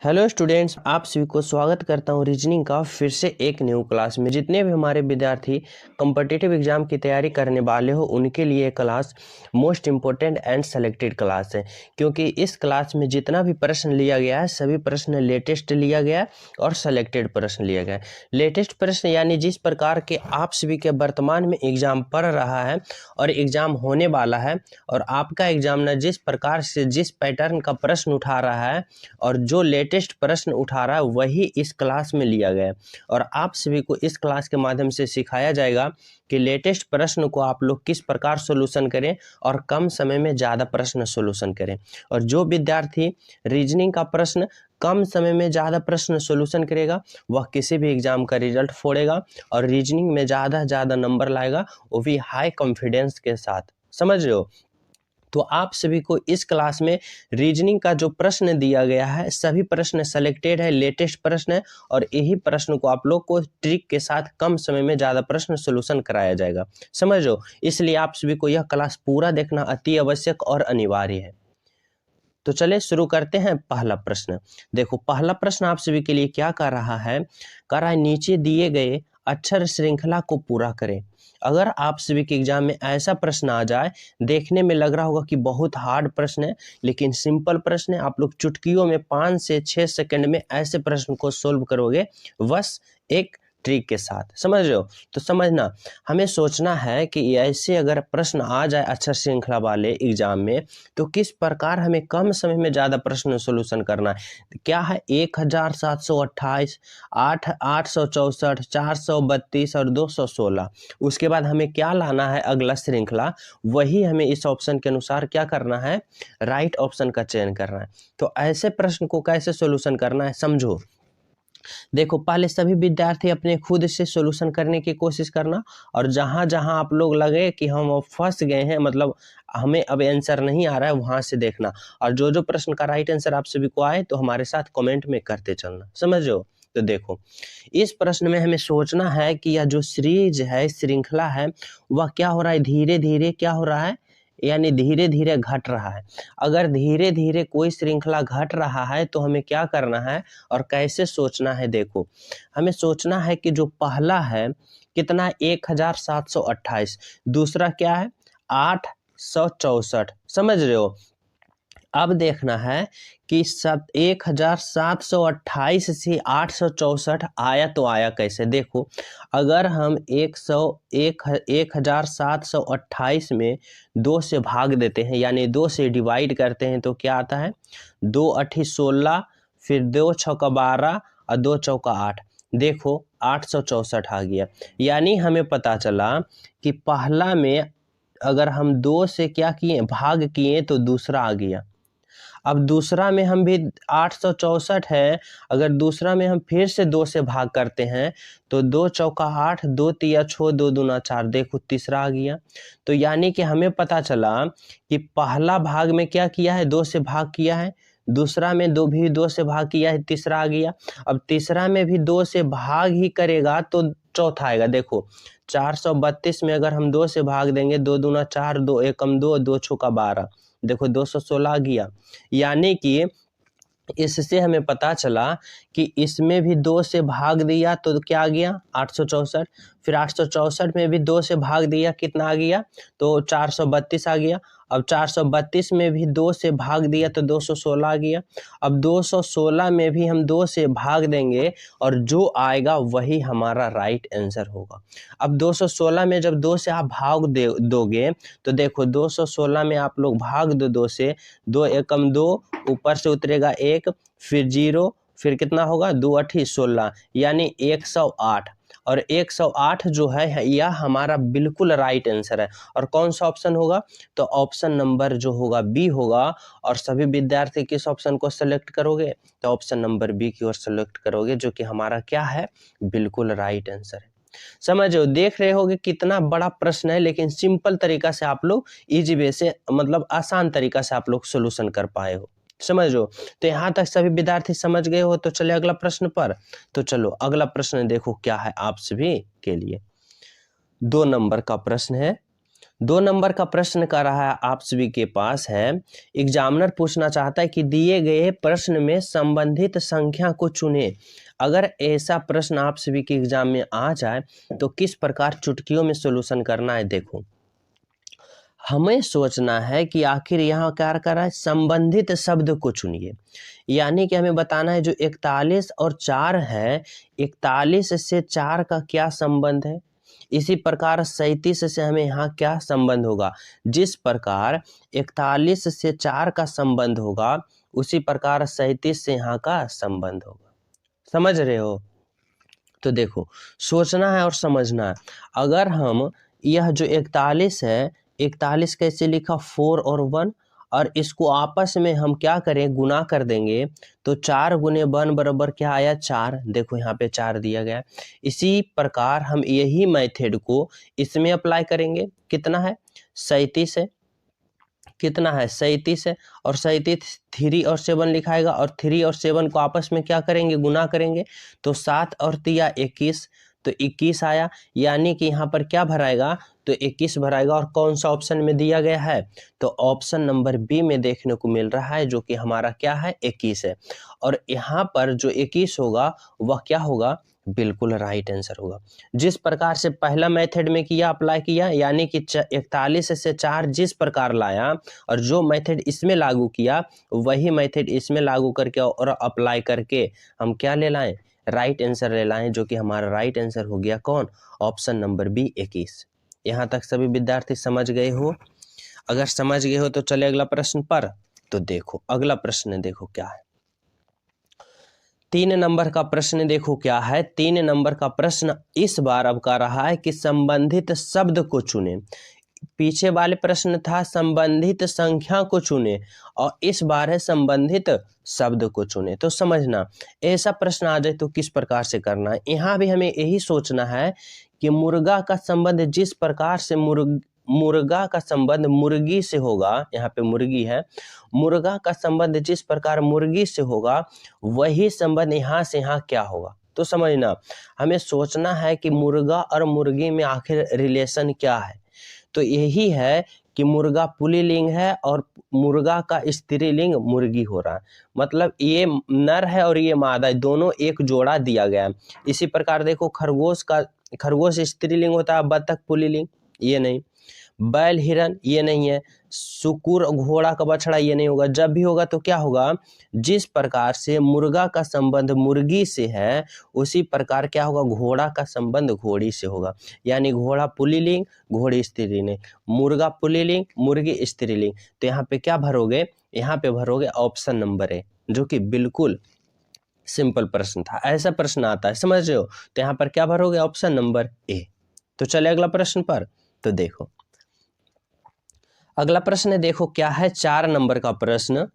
Hello students, आप सभी को स्वागत करता हूं रीजनिंग का फिर से एक न्यू क्लास में। जितने भी हमारे विद्यार्थी कॉम्पिटिटिव एग्जाम की तैयारी करने वाले हो उनके लिए ये class most important and selected class है, क्योंकि इस क्लास में जितना भी प्रश्न लिया गया है सभी प्रश्न लेटेस्ट लिया गया है और सेलेक्टेड प्रश्न लिया गया है। लेटेस्ट प्रश्न यानी जिस प्रकार के आप सभी के वर्तमान में एग्जाम पढ़ रहा है और एग्जाम होने वाला है, और आपका एग्जामिनर जिस प्रकार से जिस पैटर्न का प्रश्न उठा रहा है और जो लेटेस्ट प्रश्न उठा रहा है वही इस क्लास में लिया गया है। और आप सभी को इस क्लास के माध्यम से सिखाया जाएगा कि लेटेस्ट प्रश्न को आप लोग किस प्रकार सॉल्यूशन करें और कम समय में ज़्यादा प्रश्न सॉल्यूशन करें। और जो विद्यार्थी रीजनिंग का प्रश्न कम समय में ज़्यादा प्रश्न सॉल्यूशन करेगा वह किसी भी एग्जाम का रिजल्ट फोड़ेगा और रीजनिंग में ज़्यादा नंबर लाएगा, वो भी हाई कॉन्फिडेंस के साथ। समझ रहे हो? तो आप सभी को इस क्लास में रीजनिंग का जो प्रश्न दिया गया है सभी प्रश्न सेलेक्टेड है, लेटेस्ट प्रश्न है, और यही प्रश्न को आप लोग को ट्रिक के साथ कम समय में ज़्यादा प्रश्न सॉल्यूशन कराया जाएगा। समझ लो, इसलिए आप सभी को यह क्लास पूरा देखना अति आवश्यक और अनिवार्य है। तो चलिए शुरू करते हैं। पहला प्रश्न देखो, पहला प्रश्न आप सभी के लिए क्या कर रहा है, नीचे दिए गए अक्षर श्रृंखला को पूरा करें। अगर आप सभी के एग्जाम में ऐसा प्रश्न आ जाए, देखने में लग रहा होगा कि बहुत हार्ड प्रश्न है, लेकिन सिंपल प्रश्न है, आप लोग चुटकियों में 5 से 6 सेकंड में ऐसे प्रश्न को सोल्व करोगे, बस एक ट्रिक के साथ। समझ रहे हो? तो समझना, हमें सोचना है कि ऐसे अगर प्रश्न आ जाए अक्षर श्रृंखला वाले एग्जाम में तो किस प्रकार हमें कम समय में ज़्यादा प्रश्न सॉल्यूशन करना है। क्या है 1728, 864, 432 और 216। उसके बाद हमें क्या लाना है, अगला श्रृंखला, वही हमें इस ऑप्शन के अनुसार क्या करना है, राइट ऑप्शन का चयन करना है। तो ऐसे प्रश्न को कैसे सॉल्यूशन करना है समझो। देखो, पहले सभी विद्यार्थी अपने खुद से सॉल्यूशन करने की कोशिश करना, और जहां जहां आप लोग लगे कि हम फंस गए हैं, मतलब हमें अब आंसर नहीं आ रहा है, वहां से देखना। और जो जो प्रश्न का राइट आंसर आप सभी को आए तो हमारे साथ कमेंट में करते चलना। समझो? तो देखो, इस प्रश्न में हमें सोचना है कि यह जो सीरीज है, श्रृंखला है, वह क्या हो रहा है, धीरे धीरे क्या हो रहा है, यानी धीरे धीरे घट रहा है। अगर धीरे धीरे कोई श्रृंखला घट रहा है तो हमें क्या करना है और कैसे सोचना है। देखो, हमें सोचना है कि जो पहला है कितना, 1728, दूसरा क्या है 864। समझ रहे हो? अब देखना है कि 1728 से 864 आया तो आया कैसे। देखो, अगर हम 1728 में 2 से भाग देते हैं, यानी 2 से डिवाइड करते हैं, तो क्या आता है, 2 अठी 16, फिर 2 चौका 12 और 2 चौका 8। देखो 864 आ गया। यानी हमें पता चला कि पहला में अगर हम 2 से क्या किए, भाग किए, तो दूसरा आ गया। अब दूसरा में हम भी 864 है, अगर दूसरा में हम फिर से 2 से भाग करते हैं तो 2 चौका 8, 2 तिया 6, 2 दूना 4। देखो तीसरा आ गया। तो यानी कि हमें पता चला कि पहला भाग में क्या किया है, 2 से भाग किया है, दूसरा में 2 से भाग किया है, तीसरा आ गया। अब तीसरा में भी 2 से भाग ही करेगा तो चौथा आएगा। देखो 432 में अगर हम 2 से भाग देंगे, 2 दूना 4, 2 एकम 2, 2 छक्का 12, देखो 216 आ गया। यानी कि इससे हमें पता चला कि इसमें भी 2 से भाग दिया तो क्या आ गया, 864। फिर 864 में भी 2 से भाग दिया, कितना आ गया, तो 432 आ गया। अब 432 में भी 2 से भाग दिया तो 216 आ गया। अब 216 में भी हम 2 से भाग देंगे और जो आएगा वही हमारा राइट आंसर होगा। अब 216 में जब 2 से आप भाग दोगे तो देखो 216 में आप लोग भाग दो 2 से, 2 एकम 2, ऊपर से उतरेगा 1, फिर 0, फिर कितना होगा, 2 अठी 16, यानी 108। और 108 जो है यह हमारा बिल्कुल राइट आंसर है। और कौन सा ऑप्शन होगा, तो ऑप्शन नंबर जो होगा बी होगा। और सभी विद्यार्थी किस ऑप्शन को सेलेक्ट करोगे, तो ऑप्शन नंबर बी की ओर सेलेक्ट करोगे, जो कि हमारा क्या है, बिल्कुल राइट आंसर है। समझो, देख रहे होगे कितना बड़ा प्रश्न है, लेकिन सिंपल तरीका से आप लोग इजी वे से, मतलब आसान तरीका से आप लोग सोल्यूशन कर पाए हो। समझो, तो यहाँ तक सभी विद्यार्थी समझ गए हो। तो चले अगला प्रश्न पर। तो चलो अगला प्रश्न देखो क्या है आप सभी के लिए। 2 नंबर का प्रश्न है। 2 नंबर का प्रश्न कर रहा है, आप सभी के पास है। एग्जामिनर पूछना चाहता है कि दिए गए प्रश्न में संबंधित संख्या को चुने। अगर ऐसा प्रश्न आप सभी के एग्जाम में आ जाए तो किस प्रकार चुटकियों में सॉल्यूशन करना है। देखो, हमें सोचना है कि आखिर यहाँ क्या कर रहा है, संबंधित शब्द को चुनिए। यानी कि हमें बताना है जो 41 और 4 है, 41 से 4 का क्या संबंध है। इसी प्रकार 37 से हमें यहाँ क्या संबंध होगा। जिस प्रकार 41 से 4 का संबंध होगा उसी प्रकार 37 से यहाँ का संबंध होगा। समझ रहे हो। तो देखो, सोचना है और समझना है। अगर हम यह जो 41 है, 41 कैसे लिखा, 4 और 1, और इसको आपस में हम क्या करें, गुना कर देंगे तो 4 गुने 1 बराबर क्या आया, 4। देखो यहाँ पे 4 दिया गया है। इसी प्रकार हम यही मेथड को इसमें अप्लाई करेंगे। कितना है, 37 है, कितना है, 37 है, और 37 3 और 7 लिखाएगा, और 3 और 7 को आपस में क्या करेंगे, गुना करेंगे तो 7 और 3 21, तो 21 आया। यानी कि यहाँ पर क्या भराएगा, तो 21 भराएगा। और कौन सा ऑप्शन में दिया गया है, तो ऑप्शन नंबर बी में देखने को मिल रहा है, जो कि हमारा क्या है, 21 है। और यहाँ पर जो 21 होगा वह क्या होगा, बिल्कुल राइट आंसर होगा। जिस प्रकार से पहला मेथड में किया, अप्लाई किया, यानी कि 41 से 4 जिस प्रकार लाया और जो मेथड इसमें लागू किया वही मेथड इसमें लागू करके और अप्लाई करके हम क्या ले लाएं, राइट आंसर ले लाएं, जो कि हमारा राइट आंसर हो गया कौन, ऑप्शन नंबर बी 21। यहाँ तक सभी विद्यार्थी समझ गए हो। अगर समझ गए हो तो चले अगला प्रश्न पर। तो देखो अगला प्रश्न देखो क्या है, 3 नंबर का प्रश्न देखो क्या है। 3 नंबर का प्रश्न इस बार अब कह रहा है कि संबंधित शब्द को चुने। पीछे वाले प्रश्न था संबंधित संख्या को चुने, और इस बार है संबंधित शब्द को चुने। तो समझना, ऐसा प्रश्न आ जाए तो किस प्रकार से करना है। यहाँ भी हमें यही सोचना है कि मुर्गा का संबंध जिस प्रकार से मुर्गा का संबंध मुर्गी से होगा, यहाँ पे मुर्गी है, मुर्गा का संबंध जिस प्रकार मुर्गी से होगा वही संबंध यहाँ से यहाँ क्या होगा। तो समझना, हमें सोचना है कि मुर्गा और मुर्गी में आखिर रिलेशन क्या है। तो यही है कि मुर्गा पुल्लिंग है और मुर्गा का स्त्रीलिंग मुर्गी हो रहा है, मतलब ये नर है और ये मादा है, दोनों एक जोड़ा दिया गया है। इसी प्रकार देखो, खरगोश स्त्रीलिंग होता है, बतख पुल्लिंग ये नहीं, बैल हिरन ये नहीं है, सुकुर घोड़ा का बछड़ा ये नहीं होगा। जब भी होगा तो क्या होगा, जिस प्रकार से मुर्गा का संबंध मुर्गी से है उसी प्रकार क्या होगा, घोड़ा का संबंध घोड़ी से होगा। यानी घोड़ा पुल्लिंग घोड़ी स्त्रीलिंग, मुर्गा पुल्लिंग मुर्गी स्त्रीलिंग। तो यहाँ पे क्या भरोगे, यहाँ पे भरोगे ऑप्शन नंबर ए, जो कि बिल्कुल सिंपल प्रश्न था। ऐसा प्रश्न आता है, समझ रहे हो। तो यहाँ पर क्या भरोगे, ऑप्शन नंबर ए। तो चले अगला प्रश्न पर। तो देखो अगला प्रश्न देखो क्या है, 4 नंबर का प्रश्न।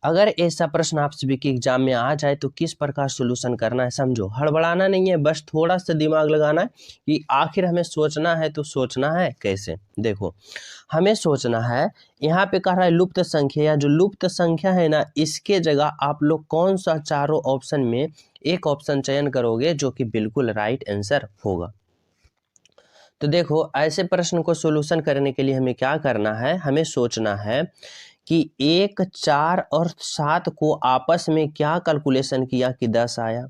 अगर ऐसा प्रश्न आप सभी के एग्जाम में आ जाए तो किस प्रकार सॉल्यूशन करना है। समझो, हड़बड़ाना नहीं है, बस थोड़ा सा दिमाग लगाना है कि आखिर हमें सोचना है तो सोचना है कैसे। देखो हमें सोचना है, यहाँ पे कह रहा है लुप्त संख्या, या जो लुप्त संख्या है ना, इसके जगह आप लोग कौन सा चारों ऑप्शन में एक ऑप्शन चयन करोगे जो कि बिल्कुल राइट आंसर होगा। तो देखो ऐसे प्रश्न को सॉल्यूशन करने के लिए हमें क्या करना है, हमें सोचना है कि 1 4 और 7 को आपस में क्या कैलकुलेशन किया कि 10 आया।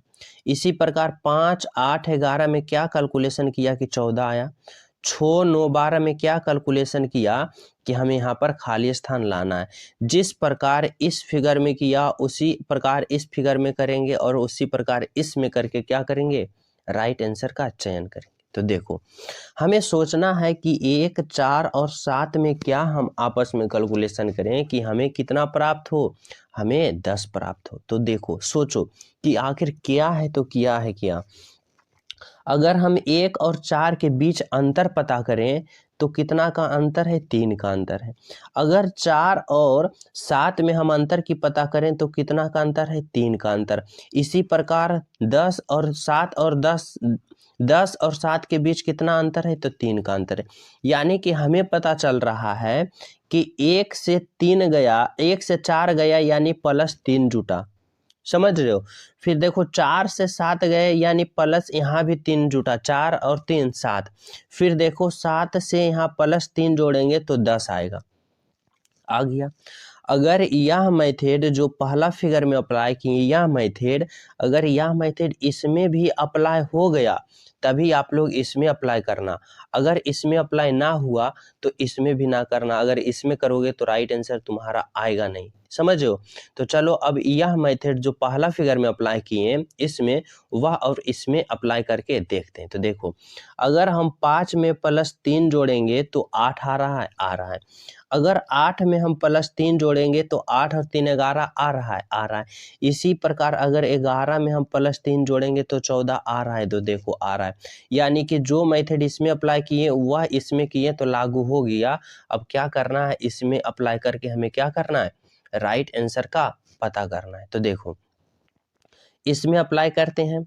इसी प्रकार 5 8 11 में क्या कैलकुलेशन किया कि 14 आया। 6 9 12 में क्या कैलकुलेशन किया कि हमें यहाँ पर खाली स्थान लाना है। जिस प्रकार इस फिगर में किया उसी प्रकार इस फिगर में करेंगे, और उसी प्रकार इसमें करके क्या करेंगे, राइट आंसर का चयन करेंगे। तो देखो हमें सोचना है कि 1 4 और 7 में क्या हम आपस में कैलकुलेशन करें कि हमें कितना प्राप्त हो, हमें 10 प्राप्त हो। तो देखो सोचो कि आखिर क्या है, तो किया है क्या। अगर हम 1 और 4 के बीच अंतर पता करें तो कितना का अंतर है, 3 का अंतर है। अगर 4 और 7 में हम अंतर की पता करें तो कितना का अंतर है, 3 का अंतर। इसी प्रकार 10 और 7 और 10 और 7 के बीच कितना अंतर है, तो 3 का अंतर है। यानी कि हमें पता चल रहा है कि 1 से 3 गया, 1 से 4 गया यानी +3 जुटा। समझ रहे हो। फिर देखो 4 से 7 गए यानी प्लस यहाँ भी 3 जुटा, 4 और 3 7। फिर देखो 7 से यहाँ प्लस 3 जोड़ेंगे तो 10 आएगा, आ गया। अगर यह मेथड जो पहला फिगर में अप्लाई किए, यह मेथड अगर यह मेथड इसमें भी अप्लाई हो गया तभी आप लोग इसमें अप्लाई करना, अगर इसमें अप्लाई ना हुआ तो इसमें भी ना करना। अगर इसमें करोगे तो राइट आंसर तुम्हारा आएगा नहीं, समझ हो। तो चलो अब यह मेथड जो पहला फिगर में अप्लाई किए इसमें वह और इसमें अप्लाई करके देखते हैं। तो देखो अगर हम 5 में प्लस 3 जोड़ेंगे तो 8 आ रहा है, आ रहा है। अगर 8 में हम प्लस 3 जोड़ेंगे तो 8 और 3 11 आ रहा है, आ रहा है। इसी प्रकार अगर 11 में हम प्लस 3 जोड़ेंगे तो 14 आ रहा है, तो देखो आ रहा है। यानी कि जो मेथड इसमें अप्लाई किए वह इसमें किए तो लागू हो गया। अब क्या करना है, इसमें अप्लाई करके हमें क्या करना है, राइट आंसर का पता करना है। तो देखो इसमें अप्लाई करते हैं।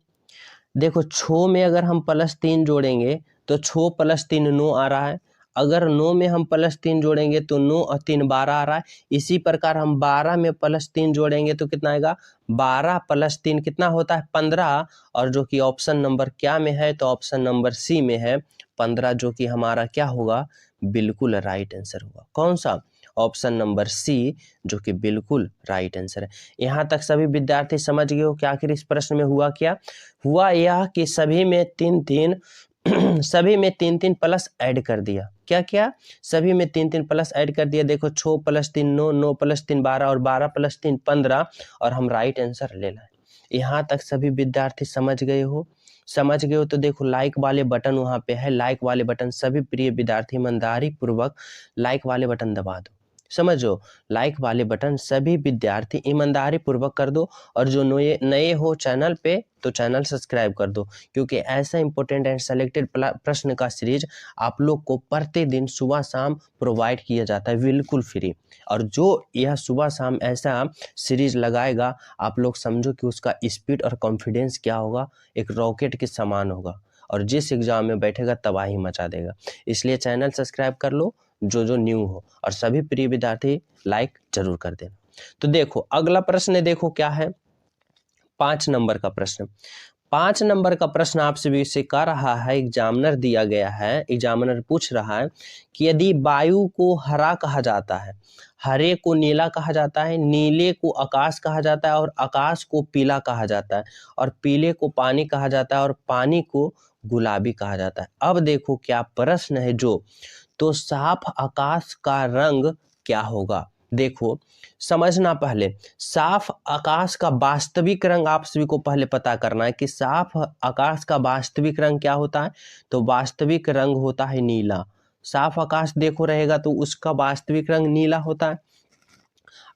देखो 6 में अगर हम प्लस 3 जोड़ेंगे तो 6 प्लस 3 9 आ रहा है। अगर 9 में हम प्लस 3 जोड़ेंगे तो 9 और 3 12 आ रहा है। इसी प्रकार हम 12 में प्लस 3 जोड़ेंगे तो कितना आएगा, 12 प्लस 3 कितना होता है 15। और जो कि ऑप्शन नंबर क्या में है, तो ऑप्शन नंबर सी में है 15, जो कि हमारा क्या होगा, बिल्कुल राइट आंसर होगा। कौन सा, ऑप्शन नंबर सी, जो कि बिल्कुल राइट आंसर है। यहाँ तक सभी विद्यार्थी समझ गए हो कि आखिर इस प्रश्न में हुआ क्या। हुआ यह कि सभी में 3-3 सभी में 3-3 प्लस ऐड कर दिया। क्या क्या, सभी में 3-3 प्लस ऐड कर दिया। देखो 6 प्लस 3 9, 9 प्लस 3 12 और 12 प्लस 3 15 और हम राइट आंसर ले लाए। यहाँ तक सभी विद्यार्थी समझ गए हो। समझ गए हो तो देखो लाइक वाले बटन वहाँ पे है, लाइक वाले बटन सभी प्रिय विद्यार्थी ईमानदारी पूर्वक लाइक वाले बटन दबा दो। समझो, लाइक वाले बटन सभी विद्यार्थी ईमानदारी पूर्वक कर दो। और जो नए हो चैनल पे तो चैनल सब्सक्राइब कर दो, क्योंकि ऐसा इंपॉर्टेंट एंड सेलेक्टेड प्रश्न का सीरीज आप लोग को प्रतिदिन सुबह शाम प्रोवाइड किया जाता है बिल्कुल फ्री। और जो यह सुबह शाम ऐसा सीरीज लगाएगा आप लोग समझो कि उसका स्पीड और कॉन्फिडेंस क्या होगा, एक रॉकेट के समान होगा और जिस एग्जाम में बैठेगा तबाही मचा देगा। इसलिए चैनल सब्सक्राइब कर लो जो न्यू हो, और सभी प्रिय विद्यार्थी लाइक जरूर कर देना। तो देखो अगला प्रश्न देखो क्या है, 5 नंबर का प्रश्न। 5 नंबर का प्रश्न आपसे भी से कह रहा है, एग्जामिनर दिया गया है, एग्जामिनर पूछ रहा है कि यदि वायु को हरा कहा जाता है, हरे को नीला कहा जाता है, नीले को आकाश कहा जाता है और आकाश को पीला कहा जाता है, और पीले को पानी कहा जाता है और पानी को गुलाबी कहा जाता है। अब देखो क्या प्रश्न है जो, तो साफ आकाश का रंग क्या होगा। देखो समझना, पहले साफ आकाश का वास्तविक रंग आप सभी को पहले पता करना है कि साफ आकाश का वास्तविक रंग क्या होता है। तो वास्तविक रंग होता है नीला। साफ आकाश देखो रहेगा तो उसका वास्तविक रंग नीला होता है।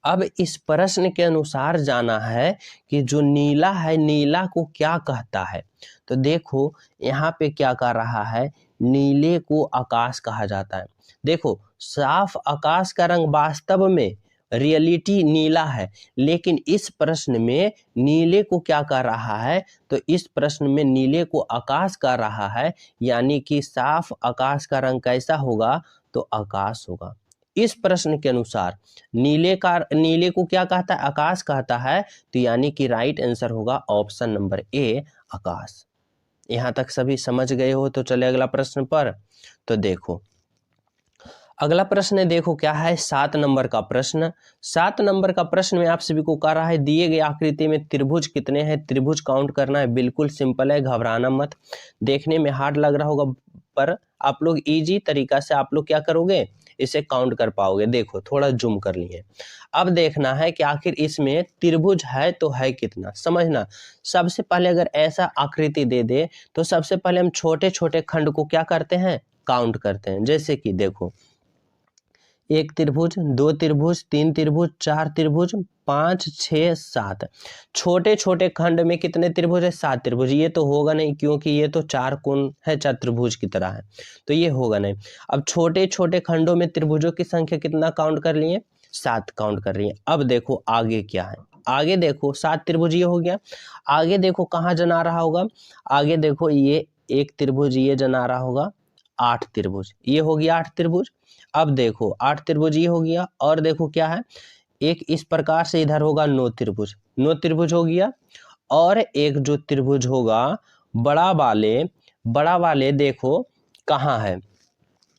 अब इस प्रश्न के अनुसार जाना है कि जो नीला है, नीला को क्या कहता है। तो देखो यहाँ पे क्या कह रहा है, नीले को आकाश कहा जाता है। देखो साफ आकाश का रंग वास्तव में रियलिटी नीला है, लेकिन इस प्रश्न में नीले को क्या कह रहा है, तो इस प्रश्न में नीले को आकाश कह रहा है। यानी कि साफ आकाश का रंग कैसा होगा, तो आकाश होगा। इस प्रश्न के अनुसार नीले को क्या कहता है, आकाश कहता है। तो यानी कि राइट आंसर होगा ऑप्शन नंबर ए, आकाश। यहाँ तक सभी समझ गए हो। तो चले अगला प्रश्न पर। तो देखो अगला प्रश्न देखो क्या है, 7 नंबर का प्रश्न। 7 नंबर का प्रश्न में आप सभी को कह रहा है, दिए गए आकृति में त्रिभुज कितने हैं, त्रिभुज काउंट करना है। बिल्कुल सिंपल है, घबराना मत। देखने में हार्ड लग रहा होगा पर आप लोग इजी तरीका से आप लोग क्या करोगे, इसे काउंट कर पाओगे। देखो थोड़ा जूम कर लिए। अब देखना है कि आखिर इसमें त्रिभुज है तो है कितना, समझना। सबसे पहले अगर ऐसा आकृति दे दे तो सबसे पहले हम छोटे छोटे खंड को क्या करते हैं, काउंट करते हैं। जैसे कि देखो 1 त्रिभुज, 2 त्रिभुज, 3 त्रिभुज, 4 त्रिभुज, 5 6 7। छोटे छोटे खंड में कितने त्रिभुज है, 7 त्रिभुज। ये तो होगा नहीं क्योंकि ये तो 4 कोण है, चतुर्भुज की तरह है, तो ये होगा नहीं। अब छोटे छोटे खंडों में त्रिभुजों की संख्या कितना काउंट कर लिए, 7 काउंट कर रही है। अब देखो आगे क्या है, आगे देखो 7 त्रिभुज ये हो गया। आगे देखो कहाँ जना रहा होगा, आगे देखो ये 1 त्रिभुज ये जना रहा होगा, 8 त्रिभुज ये हो गया 8 त्रिभुज। अब देखो 8 त्रिभुज ये हो गया, और देखो क्या है, एक इस प्रकार से इधर होगा नो त्रिभुज हो गया, और एक जो त्रिभुज होगा बड़ा वाले देखो कहाँ है,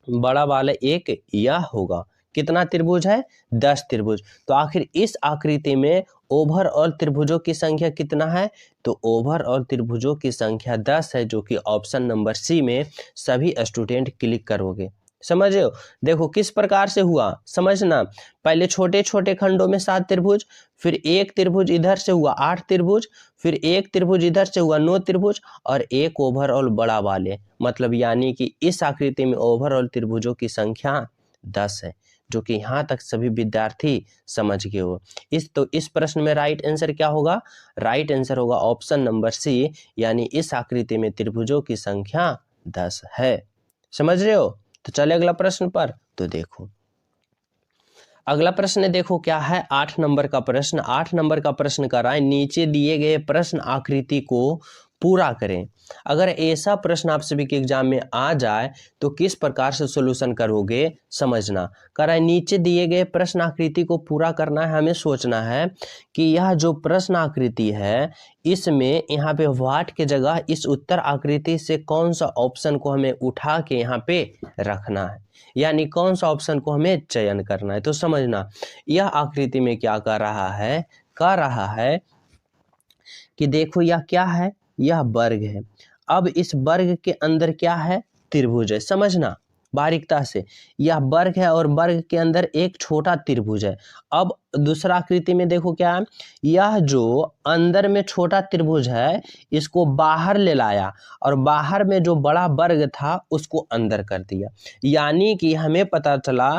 बड़ा वाला एक यह होगा। कितना त्रिभुज है? 10 त्रिभुज। तो आखिर इस आकृति में ओवरऑल त्रिभुजों की संख्या कितना है? तो ओवरऑल त्रिभुजों की संख्या 10 है, जो कि ऑप्शन नंबर सी में सभी स्टूडेंट क्लिक करोगे। समझ रहे हो? देखो किस प्रकार से हुआ, समझना। पहले छोटे छोटे खंडों में 7 त्रिभुज, फिर एक त्रिभुज इधर से हुआ 8 त्रिभुज, फिर एक त्रिभुज इधर से हुआ 9 त्रिभुज, और एक ओवरऑल बड़ा वाले, मतलब यानी कि इस आकृति में ओवरऑल त्रिभुजों की संख्या 10 है, जो कि यहाँ तक सभी विद्यार्थी समझ गए हो। इस प्रश्न में राइट आंसर क्या होगा? राइट आंसर होगा ऑप्शन नंबर सी, यानी इस आकृति में त्रिभुजों की संख्या 10 है। समझ रहे हो? तो चले अगला प्रश्न पर। तो देखो अगला प्रश्न देखो क्या है, 8 नंबर का प्रश्न। 8 नंबर का प्रश्न कर रहा है, नीचे दिए गए प्रश्न आकृति को पूरा करें। अगर ऐसा प्रश्न आप सभी के एग्जाम में आ जाए तो किस प्रकार से सॉल्यूशन करोगे, समझना। कह रहा है नीचे दिए गए प्रश्न आकृति को पूरा करना है। हमें सोचना है कि यह जो प्रश्न आकृति है, इसमें यहाँ पे व्हाट के जगह इस उत्तर आकृति से कौन सा ऑप्शन को हमें उठा के यहाँ पे रखना है, यानी कौन सा ऑप्शन को हमें चयन करना है। तो समझना, यह आकृति में क्या कर रहा है कि देखो यह क्या है, यह वर्ग है। अब इस वर्ग के अंदर क्या है? त्रिभुज है। समझना बारीकता से, यह वर्ग है और वर्ग के अंदर एक छोटा त्रिभुज है। अब दूसरा आकृति में देखो क्या है, यह जो अंदर में छोटा त्रिभुज है इसको बाहर ले लाया, और बाहर में जो बड़ा वर्ग था उसको अंदर कर दिया। यानी कि हमें पता चला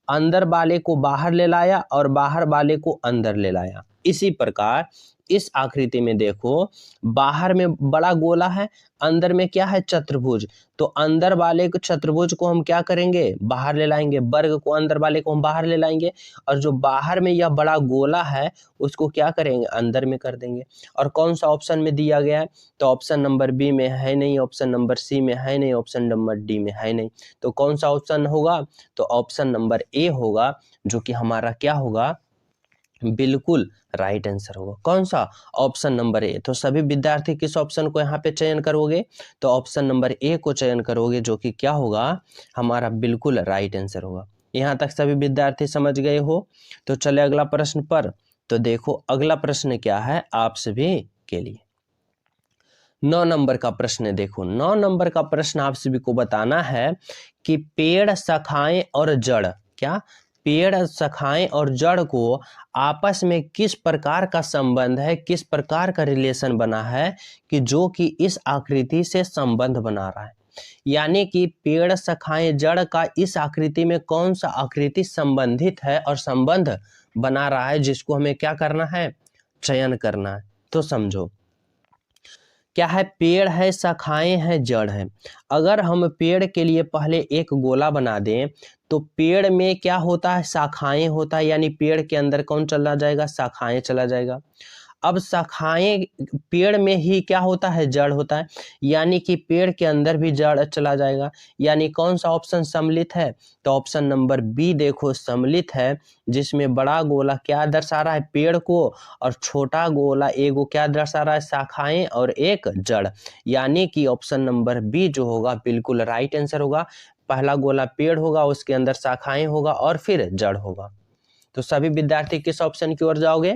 अंदर वाले को बाहर ले लाया और बाहर वाले को अंदर ले लाया। इसी प्रकार इस आकृति में देखो, बाहर में बड़ा गोला है, अंदर में क्या है? चतुर्भुज। तो अंदर वाले को चतुर्भुज को हम क्या करेंगे? बाहर ले लाएंगे। वर्ग को अंदर वाले को हम बाहर ले लाएंगे, और जो बाहर में यह बड़ा गोला है उसको क्या करेंगे? अंदर में कर देंगे। और कौन सा ऑप्शन में दिया गया है? तो ऑप्शन नंबर बी में है नहीं, ऑप्शन नंबर सी में है नहीं, ऑप्शन नंबर डी में है नहीं। तो कौन सा ऑप्शन होगा? तो ऑप्शन नंबर ए होगा, जो कि हमारा क्या होगा? बिल्कुल राइट आंसर होगा। कौन सा? Option number A. तो सभी विद्यार्थी किस ऑप्शन को यहाँ पे चयन करोगे? तो ऑप्शन नंबर ए को चयन करोगे, जो कि क्या होगा? हमारा बिल्कुल राइट आंसर होगा। यहाँ तक सभी विद्यार्थी समझ गए हो? तो चले अगला प्रश्न पर। तो देखो अगला प्रश्न क्या है आप सभी के लिए, 9 नंबर का प्रश्न। देखो 9 नंबर का प्रश्न आप सभी को बताना है कि पेड़, शाखाएं और जड़, क्या पेड़, शाखाएं और जड़ को आपस में किस प्रकार का संबंध है, किस प्रकार का रिलेशन बना है कि जो कि इस आकृति से संबंध बना रहा है। यानी कि पेड़, शाखाएं, जड़ का इस आकृति में कौन सा आकृति संबंधित है और संबंध बना रहा है, जिसको हमें क्या करना है? चयन करना है। तो समझो क्या है, पेड़ है, शाखाएं हैं, जड़ है। अगर हम पेड़ के लिए पहले एक गोला बना दें तो पेड़ में क्या होता है? शाखाएं होता है, यानी पेड़ के अंदर कौन चला जाएगा? शाखाएं चला जाएगा। अब शाखाएं, पेड़ में ही क्या होता है? जड़ होता है, यानी कि पेड़ के अंदर भी जड़ चला जाएगा। यानी कौन सा ऑप्शन सम्मिलित है? तो ऑप्शन नंबर बी देखो सम्मिलित है, जिसमें बड़ा गोला क्या दर्शा रहा है? पेड़ को, और छोटा गोला एगो क्या दर्शा रहा है? शाखाएं और एक जड़। यानी कि ऑप्शन नंबर बी जो होगा बिल्कुल राइट आंसर होगा। पहला गोला पेड़ होगा, उसके अंदर शाखाएं होगा और फिर जड़ होगा। तो सभी विद्यार्थी किस ऑप्शन की ओर जाओगे?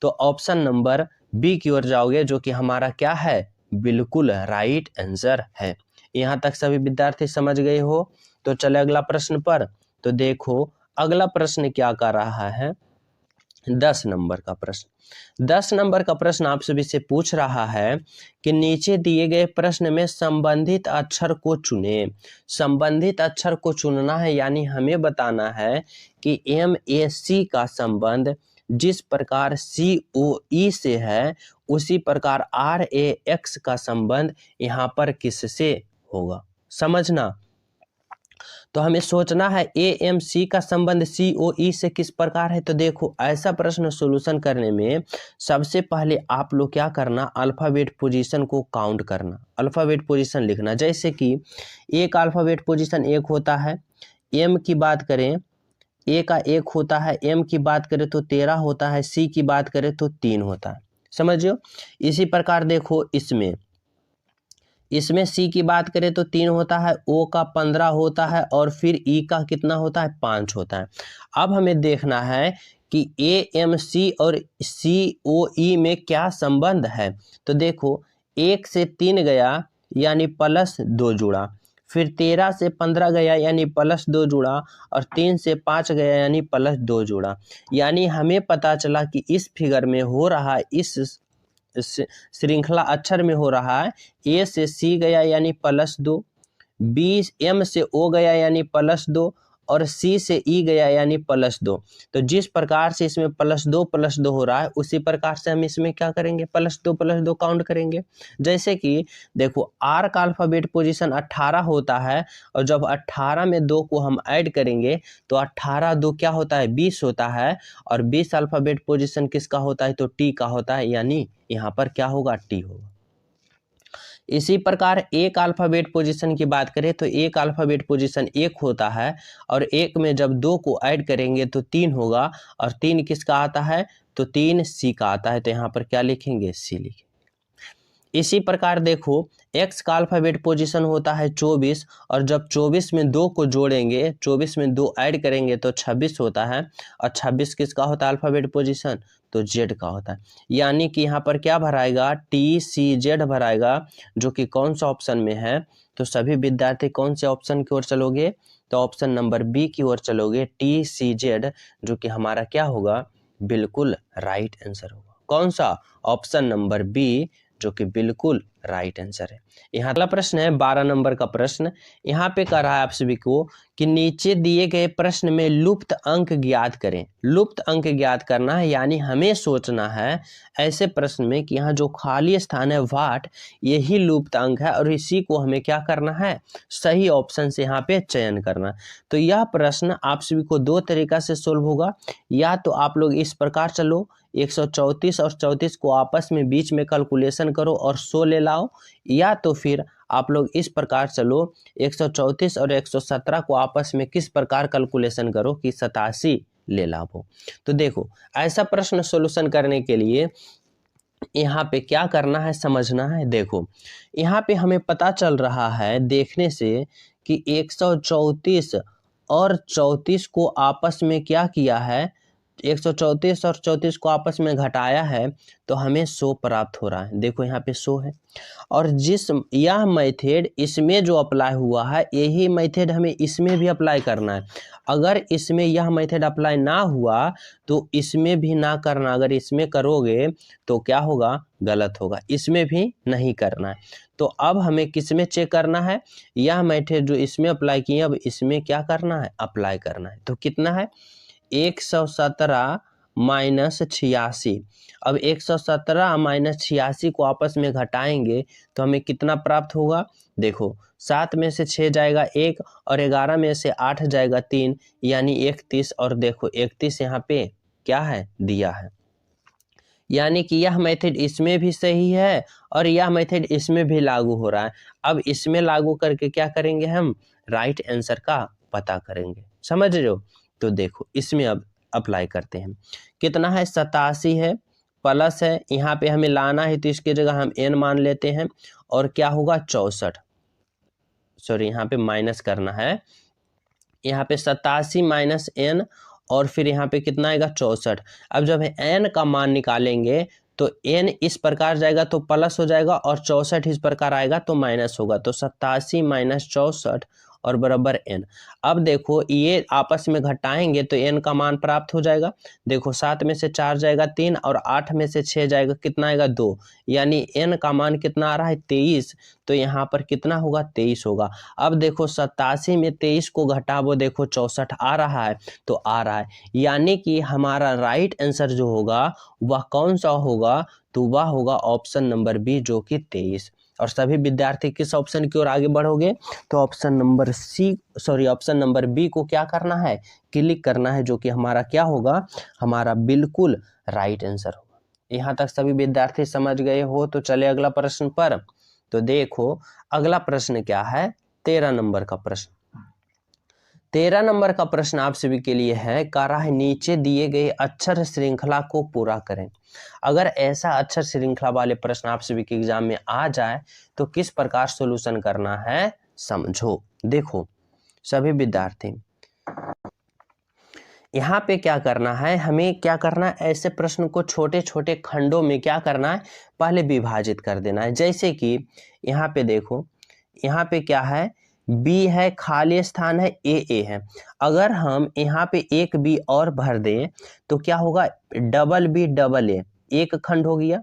तो ऑप्शन नंबर बी की ओर जाओगे, जो कि हमारा क्या है? बिल्कुल राइट आंसर है। यहाँ तक सभी विद्यार्थी समझ गए हो? तो चले अगला प्रश्न पर। तो देखो अगला प्रश्न क्या कर रहा है, 10 नंबर का प्रश्न। 10 नंबर का प्रश्न आप सभी से पूछ रहा है कि नीचे दिए गए प्रश्न में संबंधित अक्षर को चुनें। संबंधित अक्षर को चुनना है, यानी हमें बताना है कि MAC का संबंध जिस प्रकार COE से है, उसी प्रकार RAX का संबंध यहाँ पर किससे होगा। समझना, तो हमें सोचना है AMC का संबंध COE से किस प्रकार है। तो देखो ऐसा प्रश्न सॉल्यूशन करने में सबसे पहले आप लोग क्या करना, अल्फ़ाबेट पोजीशन को काउंट करना, अल्फ़ाबेट पोजीशन लिखना। जैसे कि एक अल्फ़ाबेट पोजीशन एक होता है, M की बात करें ए का 1 होता है, एम की बात करें तो 13 होता है, सी की बात करें तो 3 होता है। समझियो। इसी प्रकार देखो इसमें सी की बात करें तो 3 होता है, ओ का 15 होता है और फिर ई का कितना होता है, 5 होता है। अब हमें देखना है कि ए एम सी और सी ओ ई में क्या संबंध है। तो देखो 1 से 3 गया यानी +2 जुड़ा, फिर 13 से 15 गया यानी +2 जुड़ा, और 3 से 5 गया यानी +2 जुड़ा। यानी हमें पता चला कि इस फिगर में हो रहा है, इस श्रृंखला अक्षर में हो रहा है, ए से सी गया यानी +2, बी एम से ओ गया यानी +2 और सी से ई गया यानी +2। तो जिस प्रकार से इसमें +2 हो रहा है उसी प्रकार से हम इसमें क्या करेंगे, +2 काउंट करेंगे। जैसे कि देखो आर का अल्फाबेट पोजीशन 18 होता है, और जब 18 में 2 को हम ऐड करेंगे तो 18 2 क्या होता है, 20 होता है, और 20 अल्फाबेट पोजीशन किसका होता है, तो टी का होता है, यानी यहाँ पर क्या होगा, टी होगा। इसी प्रकार एक अल्फाबेट पोजीशन की बात करें तो एक अल्फाबेट पोजीशन 1 होता है, और 1 में जब 2 को ऐड करेंगे तो 3 होगा, और 3 किसका आता है, तो 3 सी का आता है। तो यहाँ पर क्या लिखेंगे, सी लिखेंगे। इसी प्रकार देखो x का अल्फाबेट पोजीशन होता है 24, और जब 24 में 2 को जोड़ेंगे, 24 में 2 ऐड करेंगे तो 26 होता है, और 26 किसका होता है अल्फाबेट पोजीशन, तो z का होता है। यानी कि यहाँ पर क्या भराएगा, टी सी जेड भराएगा, जो कि कौन सा ऑप्शन में है। तो सभी विद्यार्थी कौन से ऑप्शन की ओर चलोगे, तो ऑप्शन नंबर बी की ओर चलोगे, टी सी जेड, जो कि हमारा क्या होगा, बिल्कुल राइट आंसर होगा। कौन सा, ऑप्शन नंबर बी, जो कि बिल्कुल राइट आंसर है। यहाँ अगला प्रश्न है 12 नंबर का प्रश्न। यहाँ पे कह रहा है आप सभी को कि नीचे दिए गए प्रश्न में लुप्त अंक ज्ञात करें। लुप्त अंक ज्ञात करना है, यानी हमें सोचना है ऐसे प्रश्न में कि यहाँ जो खाली स्थान है वाट, यही लुप्त अंक है, और इसी को हमें क्या करना है, सही ऑप्शन से यहाँ पे चयन करना। तो यह प्रश्न आप सभी को 2 तरीका से सोल्व होगा। या तो आप लोग इस प्रकार चलो, 134 और 34 को आपस में बीच में कैलकुलेशन करो और 100 ले लाओ, या तो फिर आप लोग इस प्रकार चलो, 134 और 117 को आपस में किस प्रकार कैलकुलेशन करो कि 87 ले लाओ। तो देखो ऐसा प्रश्न सॉल्यूशन करने के लिए यहाँ पे क्या करना है, समझना है। देखो यहाँ पे हमें पता चल रहा है देखने से कि 134 और 34 को आपस में क्या किया है, 134 और 34 को आपस में घटाया है, तो हमें 100 प्राप्त हो रहा है। देखो यहाँ पे 100 है, और जिस यह मेथड इसमें जो अप्लाई हुआ है, यही मेथड हमें इसमें भी अप्लाई करना है। अगर इसमें यह मेथड अप्लाई ना हुआ तो इसमें भी ना करना, अगर इसमें करोगे तो क्या होगा, गलत होगा, इसमें भी नहीं करना है। तो अब हमें किस में चेक करना है, यह मेथड जो इसमें अप्लाई किए अब इसमें क्या करना है, अप्लाई करना है। तो कितना है, 117 माइनस 86। अब 117 माइनस 86 को आपस में घटाएंगे तो हमें कितना प्राप्त होगा, देखो 7 में से 6 जाएगा 1, और 11 में से 8 जाएगा 3, यानी 31। और देखो 31 यहाँ पे क्या है, दिया है। यानी कि यह मेथड इसमें भी सही है और यह मेथड इसमें भी लागू हो रहा है। अब इसमें लागू करके क्या करेंगे, हम राइट आंसर का पता करेंगे। समझ रहे हो। तो देखो इसमें अब अप्लाई करते हैं। कितना है, 87 है, प्लस है, यहाँ पे हमें लाना है तो इसकी जगह हम n मान लेते हैं, और क्या होगा 64, सॉरी यहाँ पे माइनस करना है। यहाँ पे 87 माइनस n, और फिर यहाँ पे कितना आएगा 64। अब जब n का मान निकालेंगे तो n इस प्रकार जाएगा तो प्लस हो जाएगा, और 64 इस प्रकार आएगा तो माइनस होगा। तो 87 माइनस 64 और बराबर n। अब देखो ये आपस में घटाएंगे तो n का मान प्राप्त हो जाएगा। देखो 7 में से 4 जाएगा 3, और 8 में से 6 जाएगा कितना आएगा 2, यानी n का मान कितना आ रहा है 23। तो यहाँ पर कितना होगा, 23 होगा। अब देखो 87 में 23 को घटाओ, देखो 64 आ रहा है, तो आ रहा है, यानी कि हमारा राइट आंसर जो होगा वह कौन सा होगा, तो वह होगा ऑप्शन नंबर बी, जो कि 23। और सभी विद्यार्थी किस ऑप्शन की ओर आगे बढ़ोगे, तो option number C, sorry option number B को क्या करना है, क्लिक करना है, जो कि हमारा क्या होगा, हमारा बिल्कुल राइट आंसर होगा। यहाँ तक सभी विद्यार्थी समझ गए हो। तो चले अगला प्रश्न पर। तो देखो अगला प्रश्न क्या है, 13 नंबर का प्रश्न। 13 नंबर का प्रश्न आप सभी के लिए है, कह रहा है नीचे दिए गए अक्षर श्रृंखला को पूरा करें। अगर ऐसा अक्षर श्रृंखला वाले प्रश्न आप सभी के एग्जाम में आ जाए तो किस प्रकार सॉल्यूशन करना है समझो। देखो सभी विद्यार्थी, यहाँ पे क्या करना है, हमें क्या करना है, ऐसे प्रश्न को छोटे छोटे खंडों में क्या करना है, पहले विभाजित कर देना है। जैसे कि यहाँ पे देखो, यहाँ पे क्या है, बी है, खाली स्थान है, ए है। अगर हम यहाँ पे एक बी और भर दें तो क्या होगा, डबल बी डबल ए, एक खंड हो गया।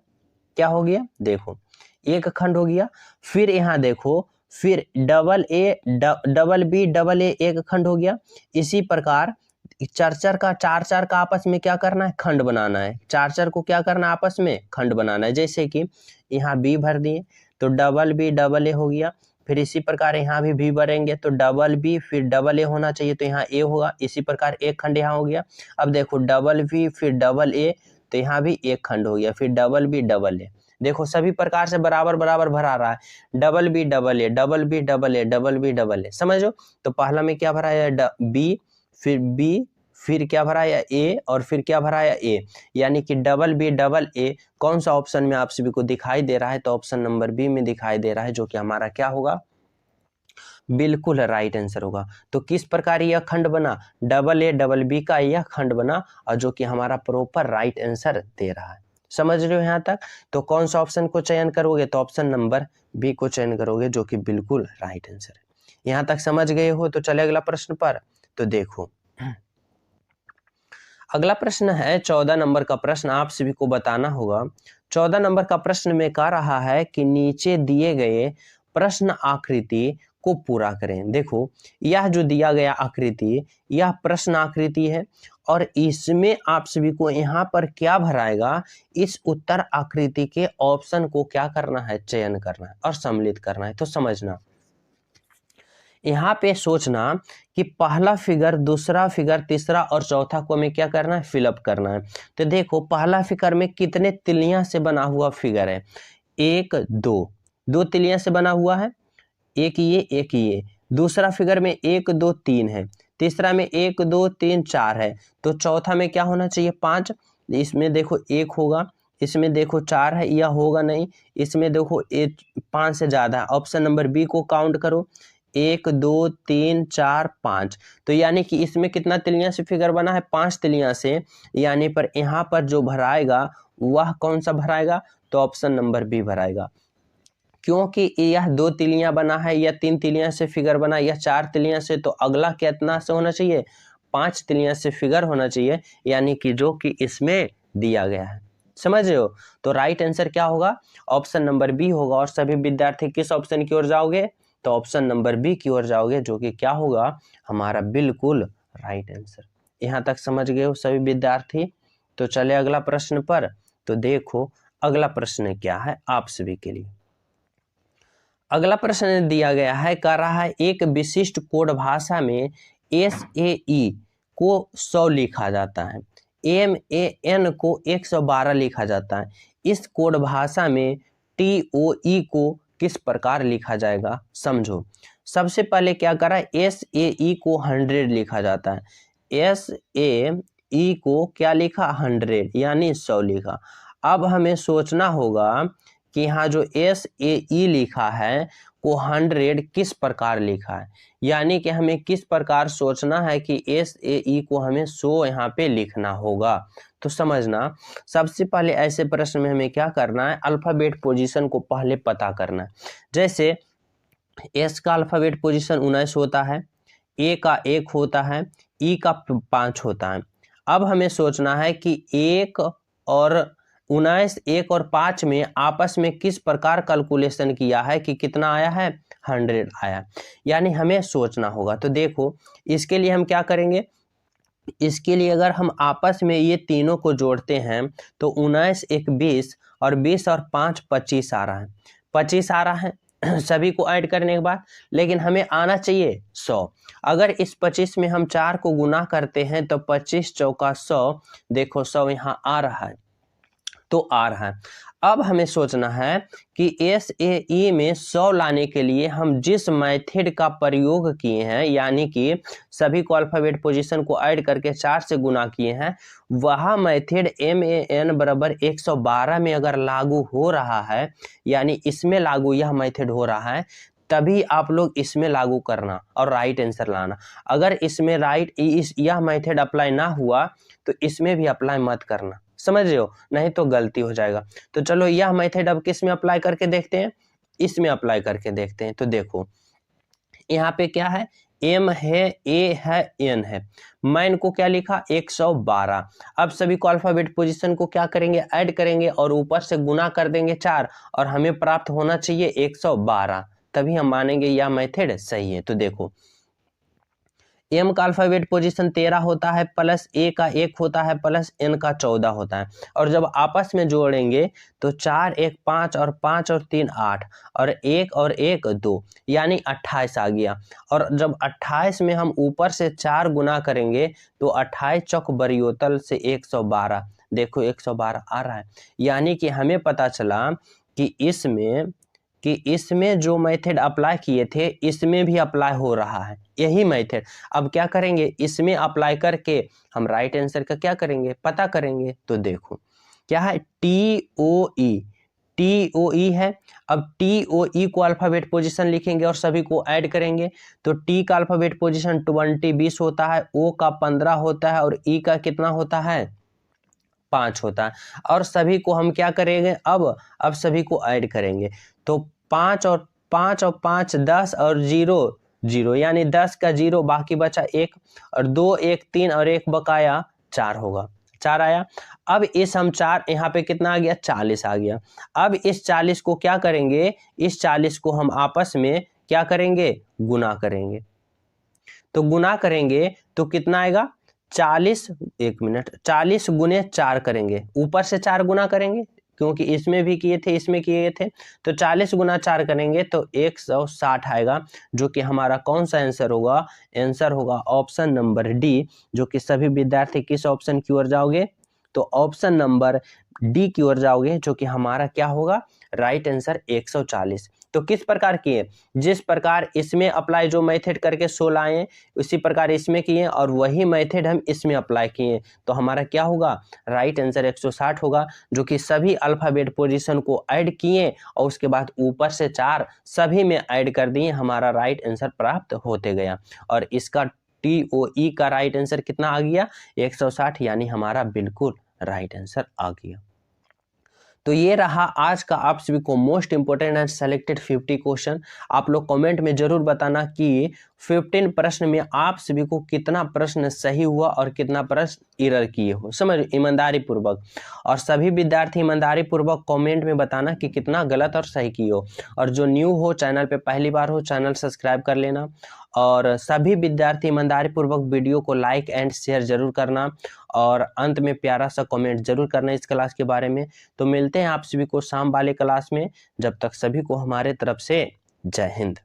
क्या हो गया, देखो एक खंड हो गया। फिर यहाँ देखो, फिर डबल बी डबल ए एक खंड हो गया। इसी प्रकार चार चार का आपस में क्या करना है, खंड बनाना है। चार को क्या करना है, आपस में खंड बनाना है। जैसे कि यहाँ बी भर दिए तो डबल बी डबल ए हो गया। फिर इसी प्रकार यहाँ भी बी भरेंगे तो डबल बी फिर डबल ए होना चाहिए, तो यहाँ ए होगा। इसी प्रकार एक खंड यहाँ हो गया। अब देखो डबल बी फिर डबल ए, तो यहाँ भी एक खंड हो गया। फिर डबल बी डबल ए, देखो सभी प्रकार से बराबर बराबर भरा रहा है। Double B double A, double B double A, double B double A, समझो। तो पहला में क्या भरा है, बी, फिर क्या भरा है, ए, और फिर क्या भरा है, ए। यानी कि डबल बी डबल ए कौन सा ऑप्शन में आप सभी को दिखाई दे रहा है, तो ऑप्शन नंबर बी में दिखाई दे रहा है, जो कि हमारा क्या होगा, बिल्कुल राइट आंसर होगा। तो किस प्रकार यह खंड बना, डबल ए डबल बी का यह खंड बना, और जो कि हमारा प्रॉपर राइट आंसर दे रहा है। समझ रहे हो यहाँ तक। तो कौन सा ऑप्शन को चयन करोगे, तो ऑप्शन नंबर बी को चयन करोगे, जो कि बिल्कुल राइट आंसर है। यहाँ तक समझ गए हो, तो चले अगला प्रश्न पर। तो देखो अगला प्रश्न है 14 नंबर का प्रश्न, आप सभी को बताना होगा। 14 नंबर का प्रश्न में कह रहा है कि नीचे दिए गए प्रश्न आकृति को पूरा करें। देखो यह जो दिया गया आकृति, यह प्रश्न आकृति है, और इसमें आप सभी को यहाँ पर क्या भराएगा, इस उत्तर आकृति के ऑप्शन को क्या करना है, चयन करना है और सम्मिलित करना है। तो समझना, यहाँ पे सोचना कि पहला फिगर, दूसरा फिगर, तीसरा और चौथा को हमें क्या करना है, फिलअप करना है। तो देखो पहला फिगर में कितने तिलियां से बना हुआ फिगर है, एक दो तिलियां से बना हुआ है, एक ये। दूसरा फिगर में 1 2 3 है, तीसरा में 1 2 3 4 है, तो चौथा में क्या होना चाहिए, 5। इसमें देखो 1 होगा, इसमें देखो 4 है, यह होगा नहीं। इसमें देखो 5 से ज्यादा है। ऑप्शन नंबर बी को काउंट करो, 1 2 3 4 5। तो यानी कि इसमें कितना तिलियां से फिगर बना है, 5 तिलियां से। यानी पर यहाँ पर जो भराएगा वह कौन सा भराएगा, तो ऑप्शन नंबर बी भराएगा। क्योंकि यह 2 तिलियां बना है, या 3 तिलियां से फिगर बना, या 4 तिलियां से, तो अगला कितना से होना चाहिए, 5 तिलियां से फिगर होना चाहिए, यानी कि जो कि इसमें दिया गया है। समझ रहे हो। तो राइट आंसर क्या होगा, ऑप्शन नंबर बी होगा। और सभी विद्यार्थी किस ऑप्शन की ओर जाओगे, तो ऑप्शन नंबर बी की ओर जाओगे, जो कि क्या होगा, हमारा बिल्कुल राइट आंसर। यहाँ तक समझ गए हो सभी विद्यार्थी। तो चले अगला प्रश्न पर। तो देखो अगला प्रश्न क्या है आप सभी के लिए। अगला प्रश्न दिया गया है, कह रहा है एक विशिष्ट कोड भाषा में SAE को 100 लिखा जाता है, MAN को 112 लिखा जाता है। इस कोड भाषा में TOE को किस प्रकार लिखा जाएगा, समझो। सबसे पहले क्या करा, SAE को 100 लिखा जाता है। SAE को क्या लिखा, 100, यानी 100 लिखा। अब हमें सोचना होगा कि यहाँ जो SAE लिखा है को 100 किस प्रकार लिखा है, यानी कि हमें किस प्रकार सोचना है कि SAE को हमें 100 यहाँ पे लिखना होगा। तो समझना, सबसे पहले ऐसे प्रश्न में हमें क्या करना है, अल्फाबेट पोजीशन को पहले पता करना है। जैसे S का अल्फाबेट पोजीशन 19 होता है, A का 1 होता है, E का 5 होता है। अब हमें सोचना है कि 1 और 19, 1 और 5 में आपस में किस प्रकार कैलकुलेशन किया है कि कितना आया है, 100 आया। यानी हमें सोचना होगा। तो देखो इसके लिए हम क्या करेंगे, इसके लिए अगर हम आपस में ये तीनों को जोड़ते हैं तो 19 1 20 और 20 और 5 25 आ रहा है, 25 आ रहा है सभी को ऐड करने के बाद। लेकिन हमें आना चाहिए 100। अगर इस 25 में हम 4 को गुना करते हैं तो 25 चौका 100, देखो 100 यहाँ आ रहा है। तो आ रहा है। अब हमें सोचना है कि SAE में 100 लाने के लिए हम जिस मेथड का प्रयोग किए हैं, यानी कि सभी को अल्फाबेट पोजीशन को ऐड करके 4 से गुना किए हैं, वह मेथड MAN बराबर 112 में अगर लागू हो रहा है, यानी इसमें लागू यह मेथड हो रहा है, तभी आप लोग इसमें लागू करना और राइट आंसर लाना। अगर इसमें यह मेथड अप्लाई ना हुआ तो इसमें भी अप्लाई मत करना, समझ रहे हो, नहीं तो गलती हो जाएगा। तो चलो यह मेथड अब किस में अप्लाई करके देखते हैं, इसमें अप्लाई करके देखते हैं। तो देखो यहाँ पे क्या है, M है, A है, N है, मैं इनको क्या लिखा 112। अब सभी को अल्फाबेट पोजीशन को क्या करेंगे, ऐड करेंगे और ऊपर से गुना कर देंगे 4 और हमें प्राप्त होना चाहिए 112, तभी हम मानेंगे यह मेथड सही है। तो देखो M का अल्फाबेट पोजीशन 13 होता है, प्लस A का 1 होता है, प्लस N का 14 होता है, और जब आपस में जोड़ेंगे तो 4 1 5 और 5 और 3 8 और 1 और 1 2, यानी 28 आ गया। और जब 28 में हम ऊपर से 4 गुना करेंगे तो 28 चौक बरियोतल से 112, देखो 112 आ रहा है। यानी कि हमें पता चला कि इसमें जो मेथड अप्लाई किए थे इसमें भी अप्लाई हो रहा है यही मेथड। अब क्या करेंगे, इसमें अप्लाई करके हम राइट आंसर का क्या करेंगे, पता करेंगे। तो देखो क्या है, TOE है। अब TOE को अल्फाबेट पोजीशन लिखेंगे और सभी को ऐड करेंगे। तो T का अल्फाबेट पोजीशन 20 होता है, O का 15 होता है और E का कितना होता है, 5 होता है। और सभी को हम क्या करेंगे, अब सभी को ऐड करेंगे। तो 5 और 5 10 और 0 0, यानी 10 का 0 बाकी बचा 1 और 2 1 3 और 1 बकाया 4 होगा, 4 आया। अब इस हम 4 यहाँ पे कितना आ गया, 40 आ गया। अब इस 40 को क्या करेंगे, इस 40 को हम आपस में क्या करेंगे, गुना करेंगे। तो गुना करेंगे तो कितना आएगा, 40 40 गुने 4 करेंगे, ऊपर से 4 गुना करेंगे क्योंकि इसमें भी किए थे इसमें किए थे। तो 40 गुना 4 करेंगे तो 160 आएगा, जो कि हमारा कौन सा आंसर होगा, आंसर होगा ऑप्शन नंबर डी। जो कि सभी विद्यार्थी किस ऑप्शन की ओर जाओगे, तो ऑप्शन नंबर डी की ओर जाओगे, जो कि हमारा क्या होगा, राइट आंसर 140। तो किस प्रकार किए, जिस प्रकार इसमें अप्लाई जो मेथड करके 16 लाए उसी प्रकार इसमें किए और वही मेथड हम इसमें अप्लाई किए, तो हमारा क्या होगा, राइट आंसर 160 होगा। जो कि सभी अल्फाबेट पोजीशन को ऐड किए और उसके बाद ऊपर से 4 सभी में ऐड कर दिए, हमारा राइट आंसर प्राप्त होते गया। और इसका TOE का राइट आंसर कितना आ गया, 160, यानी हमारा बिल्कुल राइट आंसर आ गया। तो ये रहा आज का आप सभी को most important and selected 50 question. आप लोग कमेंट में जरूर बताना कि 15 प्रश्न में आप सभी को कितना प्रश्न सही हुआ और कितना प्रश्न एरर किए हो, समझ ईमानदारी पूर्वक। और सभी विद्यार्थी ईमानदारी पूर्वक कमेंट में बताना कि कितना गलत और सही किए हो। और जो न्यू हो, चैनल पे पहली बार हो, चैनल सब्सक्राइब कर लेना। और सभी विद्यार्थी ईमानदारी पूर्वक वीडियो को लाइक एंड शेयर जरूर करना और अंत में प्यारा सा कमेंट जरूर करना इस क्लास के बारे में। तो मिलते हैं आप सभी को शाम वाले क्लास में, जब तक सभी को हमारे तरफ से जय हिंद।